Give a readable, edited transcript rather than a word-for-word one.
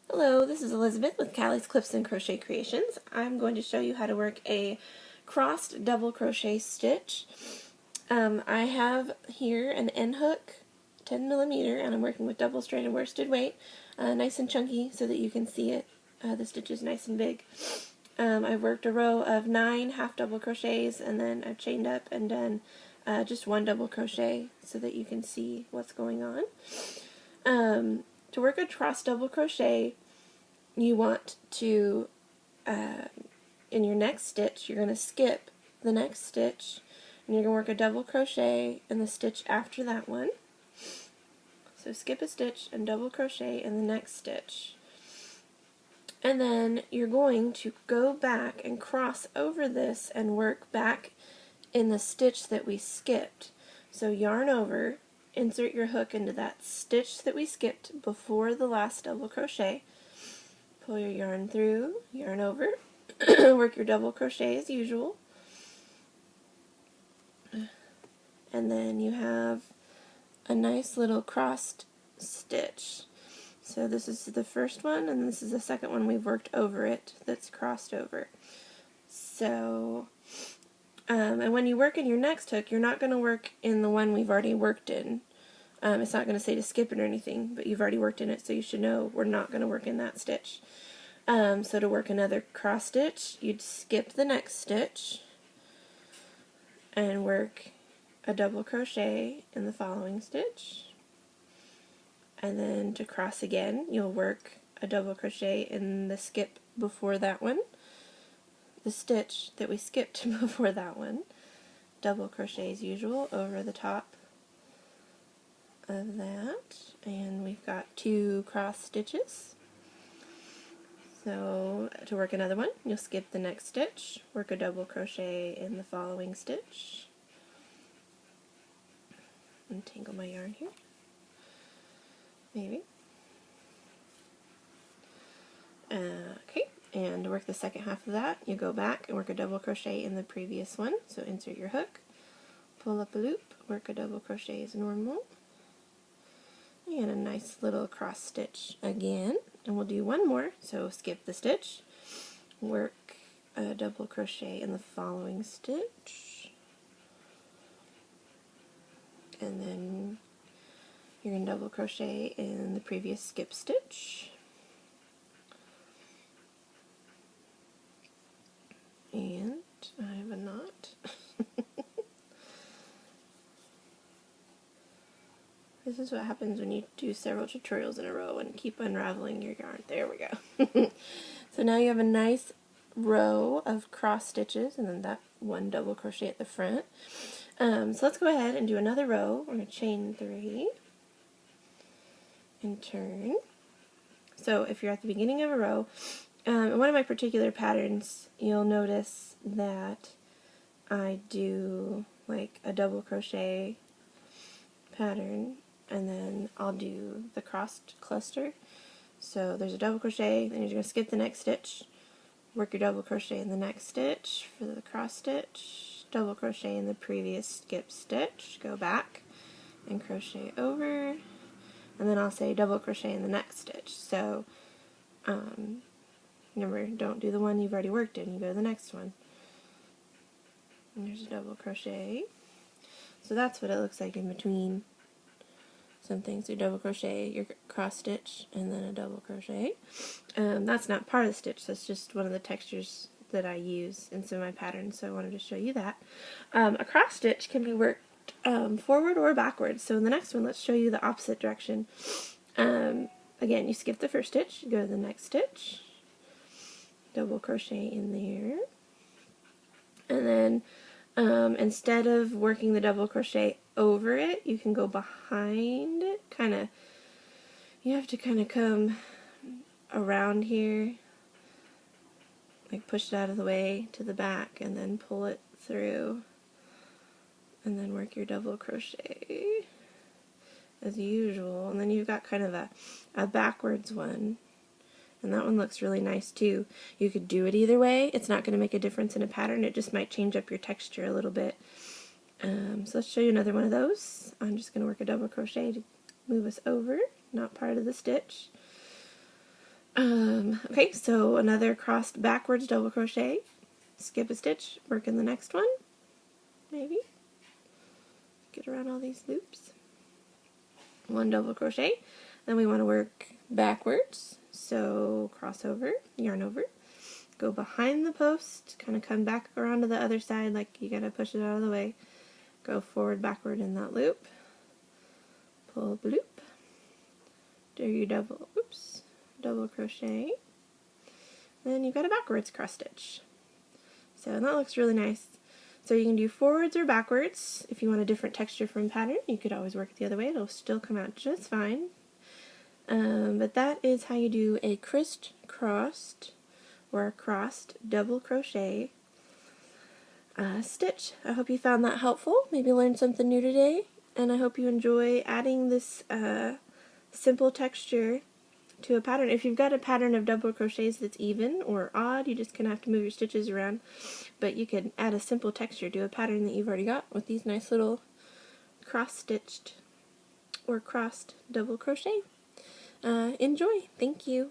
Hello, this is Elizabeth with Callie's Clips and Crochet Creations. I'm going to show you how to work a crossed double crochet stitch. I have here an end hook, 10mm, and I'm working with double stranded worsted weight, nice and chunky so that you can see it. The stitch is nice and big. I've worked a row of 9 half double crochets, and then I've chained up and done just 1 double crochet so that you can see what's going on. To work a crossed double crochet, you want to, in your next stitch, you're going to skip the next stitch, and you're going to work a double crochet in the stitch after that one. So skip a stitch and double crochet in the next stitch. And then you're going to go back and cross over this and work back in the stitch that we skipped. So yarn over, insert your hook into that stitch that we skipped before the last double crochet, pull your yarn through, yarn over, work your double crochet as usual, and then you have a nice little crossed stitch. So this is the first one, and this is the second one we've worked over it that's crossed over. So, and when you work in your next hook, you're not going to work in the one we've already worked in. It's not going to say to skip it or anything, but you've already worked in it, so you should know we're not going to work in that stitch. So to work another cross stitch, you'd skip the next stitch and work a double crochet in the following stitch. And then to cross again, you'll work a double crochet in the skip before that one, the stitch that we skipped before that one, double crochet as usual over the top of that, and we've got 2 cross stitches. So to work another one, you'll skip the next stitch, work a double crochet in the following stitch. Untangle my yarn here. Maybe. Okay, and to work the second half of that, you go back and work a double crochet in the previous one. So insert your hook, pull up a loop, work a double crochet as normal, and a nice little cross stitch again. And we'll do one more. So skip the stitch, work a double crochet in the following stitch, and then you're going to double crochet in the previous skip stitch, and I have a knot. This is what happens when you do several tutorials in a row and keep unraveling your yarn. There we go. So now you have a nice row of cross stitches and then that 1 double crochet at the front. So let's go ahead and do another row. We're going to chain 3 and turn. So if you're at the beginning of a row, in one of my particular patterns, you'll notice that I do like a double crochet pattern, and then I'll do the crossed cluster. So there's a double crochet, then you're going to skip the next stitch, work your double crochet in the next stitch for the cross stitch, double crochet in the previous skip stitch, go back and crochet over, and then I'll say double crochet in the next stitch. So remember, don't do the one you've already worked in, you go to the next one. And there's a double crochet. So that's what it looks like in between some things. You double crochet, your cross stitch, and then a double crochet. That's not part of the stitch, that's just one of the textures that I use in some of my patterns, so I wanted to show you that. A cross stitch can be worked forward or backwards, so in the next one let's show you the opposite direction. Again, you skip the first stitch, you go to the next stitch, double crochet in there, and then instead of working the double crochet over it, you can go behind it, you have to kind of come around here, like push it out of the way to the back and then pull it through, and then work your double crochet as usual, and then you've got kind of a backwards one. And that one looks really nice too. You could do it either way. It's not going to make a difference in a pattern. It just might change up your texture a little bit. So let's show you another one of those. I'm just going to work a double crochet to move us over, not part of the stitch. Okay, so another crossed backwards double crochet, skip a stitch, work in the next one, maybe, get around all these loops, one double crochet, then we want to work backwards, so cross over, yarn over, go behind the post, kind of come back around to the other side, like you gotta push it out of the way, go forward, backward in that loop, pull bloop, do your double crochet, then you've got a backwards cross stitch. So that looks really nice. So you can do forwards or backwards. If you want a different texture from pattern, you could always work it the other way. It'll still come out just fine. But that is how you do a crisscrossed or a crossed double crochet stitch. I hope you found that helpful. Maybe learned something new today. And I hope you enjoy adding this simple texture to a pattern. If you've got a pattern of double crochets that's even or odd, you just kind of have to move your stitches around, but you could add a simple texture to a pattern that you've already got with these nice little cross-stitched or crossed double crochet. Enjoy! Thank you!